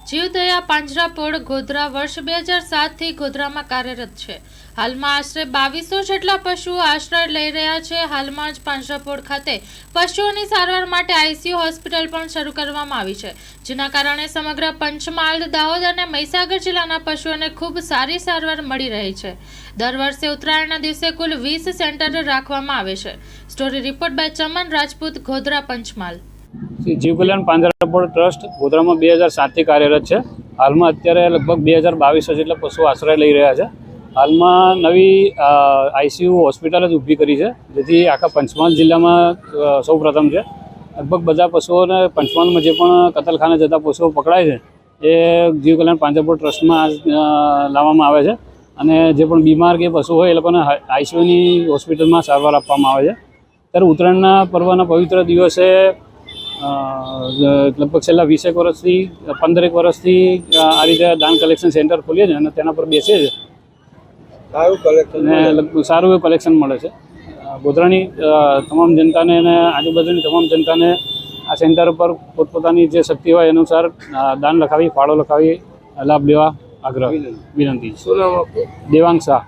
જીવદયા પાંજરાપોળ ગોધરા વર્ષ 2007થી ગોધરામાં કાર્યરત છે। હાલમાં આશરે 2200 જેટલા પશુઓ આશ્રય લઈ રહ્યા છે। હાલમાં જ પાંજરાપોળ ખાતે પશુઓની સારવાર માટે આઈસીયુ હોસ્પિટલ પણ શરૂ કરવામાં આવી છે, જેના કારણે સમગ્ર પંચમહાલ, દાહોદ અને મહીસાગર જિલ્લાના પશુઓને ખૂબ સારી સારવાર મળી રહી છે। દર વર્ષે ઉત્તરાયણના દિવસે કુલ 20 સેન્ટર રાખવામાં આવે છે। Story report by Chaman Rajput, Godhra, Panchmahal. જીવ કલ્યાણ પાંજરાપોળ ટ્રસ્ટ ગોધરામાં 2007થી કાર્યરત છે। હાલમાં અત્યારે લગભગ 2200 જેટલા પશુઓ આશ્રય લઈ રહ્યા છે। હાલમાં નવી આઈસીયુ હોસ્પિટલ જ ઊભી કરી છે, જેથી આખા પંચમહાલ જિલ્લામાં સૌ પ્રથમ છે। લગભગ બધા પશુઓને પંચમહાલમાં જે પણ કતલખાને જતા પશુઓ પકડાય છે એ જીવ કલ્યાણ પાંજરાપોળ ટ્રસ્ટમાં લાવવામાં આવે છે, અને જે પણ બીમાર કે પશુ હોય એ લોકોને આઈસીયુની હોસ્પિટલમાં સારવાર આપવામાં આવે છે। ત્યારે ઉત્તરાયણના પર્વના પવિત્ર દિવસે લગભગ છેલ્લા 20 વર્ષથી 15 વર્ષથી આ રીતે દાન કલેક્શન સેન્ટર ખોલીએ છીએ અને તેના પર બેસીએ છીએ અને લગભગ સારું એવું કલેક્શન મળે છે। ગોધરાની તમામ જનતાને અને આજુબાજુની તમામ જનતાને આ સેન્ટર પર પોતપોતાની જે શક્તિ હોય અનુસાર દાન લખાવી, ફાળો લખાવી લાભ લેવા આગ્રહ વિનંતી। શું નામ આપનું? દેવાંગ શાહ।